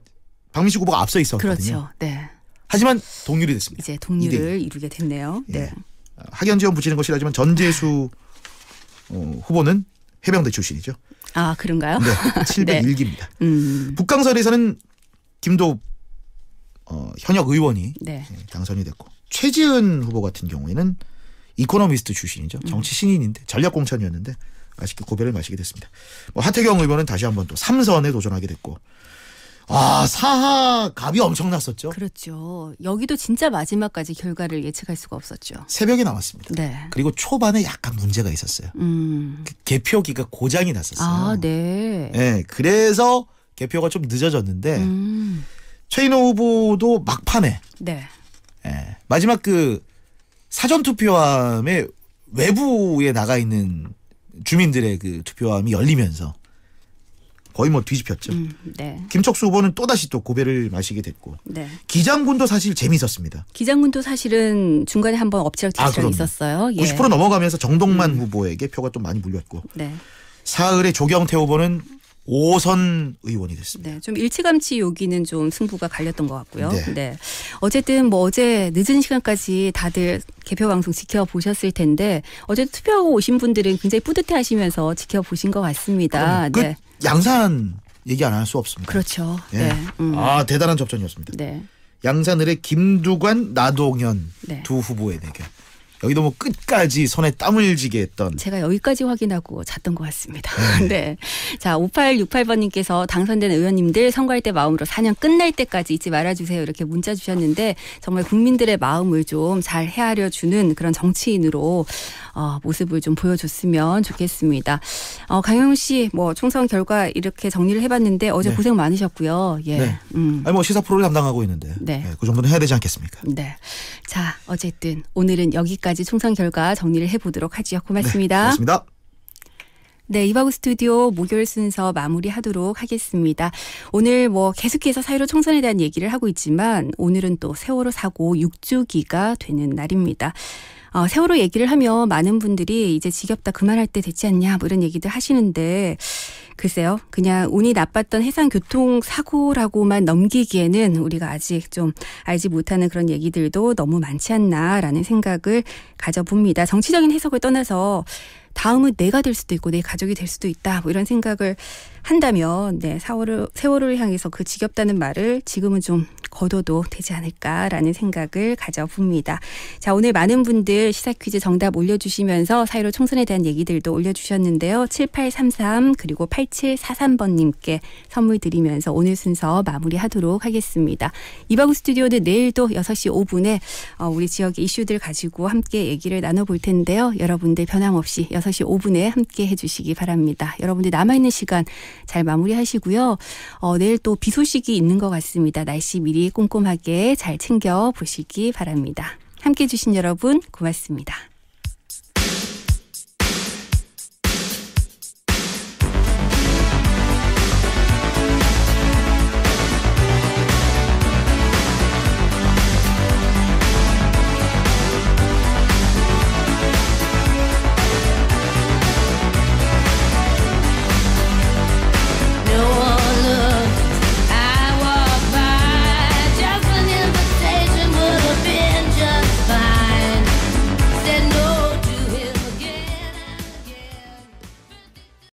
박민식 후보가 앞서 있었거든요. 그렇죠. 네. 하지만 동률이 됐습니다. 이제 동률을 이루게 됐네요. 예. 네. 학연 지원 붙이는 것이라지만 전재수 후보는 해병대 출신이죠. 그런가요? 네. 701기입니다. 네. 북강설에서는 김도 현역 의원이 네. 당선이 됐고 최지은 후보 같은 경우에는 이코노미스트 출신이죠. 정치 신인인데 전략공천이었는데 아쉽게 고배를 마시게 됐습니다. 하태경 의원은 다시 한번 또 3선에 도전하게 됐고 사하 갑이 엄청났었죠. 그렇죠. 여기도 진짜 마지막까지 결과를 예측할 수가 없었죠. 새벽에 나왔습니다. 네. 그리고 초반에 약간 문제가 있었어요. 그 개표기가 고장이 났었어요. 네. 네. 그래서 개표가 좀 늦어졌는데 최인호 후보도 막판에 네. 예, 마지막 그 사전투표함의 외부에 나가 있는 주민들의 그 투표함이 열리면서 거의 뭐 뒤집혔죠. 네. 김척수 후보는 또다시 또 고배를 마시게 됐고 네. 기장군도 사실 재미있었습니다. 기장군도 사실은 중간에 한번 엎치락뒤치락 있었어요. 90% 넘어가면서 정동만 후보에게 표가 좀 많이 물렸고 네. 사흘에 조경태 후보는 5선 의원이 됐습니다. 네, 좀 일찌감치 여기는 좀 승부가 갈렸던 것 같고요. 네. 네. 어쨌든 뭐 어제 늦은 시간까지 다들 개표 방송 지켜보셨을 텐데 어제 투표하고 오신 분들은 굉장히 뿌듯해하시면서 지켜보신 것 같습니다. 네. 양산 얘기 안 할 수 없습니다. 그렇죠. 네. 네. 대단한 접전이었습니다. 네. 양산을의 김두관, 나동현 네. 두 후보의 대결. 여기도 뭐 끝까지 손에 땀을 쥐게 했던. 제가 여기까지 확인하고 잤던 것 같습니다. 네. 자, 5868번님께서 당선된 의원님들 선거할 때 마음으로 4년 끝날 때까지 잊지 말아주세요. 이렇게 문자 주셨는데 정말 국민들의 마음을 좀 잘 헤아려 주는 그런 정치인으로 모습을 좀 보여줬으면 좋겠습니다. 강영훈 씨, 뭐 총선 결과 이렇게 정리를 해봤는데 어제 네. 고생 많으셨고요. 예. 네. 아니 뭐 시사 프로를 담당하고 있는데. 네. 그 정도는 해야 되지 않겠습니까? 네. 자, 어쨌든 오늘은 여기까지 총선 결과 정리를 해보도록 하죠. 고맙습니다. 네, 고맙습니다. 네, 이바구 스튜디오 목요일 순서 마무리하도록 하겠습니다. 오늘 뭐 계속해서 사유로 총선에 대한 얘기를 하고 있지만 오늘은 또 세월호 사고 6주기가 되는 날입니다. 세월호 얘기를 하면 많은 분들이 이제 지겹다 그만할 때 됐지 않냐 뭐 이런 얘기들 하시는데 글쎄요. 그냥 운이 나빴던 해상교통사고라고만 넘기기에는 우리가 아직 좀 알지 못하는 그런 얘기들도 너무 많지 않나라는 생각을 가져봅니다. 정치적인 해석을 떠나서 다음은 내가 될 수도 있고 내 가족이 될 수도 있다 뭐 이런 생각을 한다면 네, 세월호를 향해서 그 지겹다는 말을 지금은 좀 거둬도 되지 않을까라는 생각을 가져봅니다. 자, 오늘 많은 분들 시사 퀴즈 정답 올려주시면서 사유로 총선에 대한 얘기들도 올려주셨는데요. 7833 그리고 8743번님께 선물 드리면서 오늘 순서 마무리하도록 하겠습니다. 이바구 스튜디오는 내일도 6시 5분에 우리 지역의 이슈들 가지고 함께 얘기를 나눠볼 텐데요. 여러분들 변함없이 6시 5분에 함께 해주시기 바랍니다. 여러분들 남아있는 시간 잘 마무리하시고요. 내일 또 비 소식이 있는 것 같습니다. 날씨 미리 꼼꼼하게 잘 챙겨보시기 바랍니다. 함께해 주신 여러분 고맙습니다.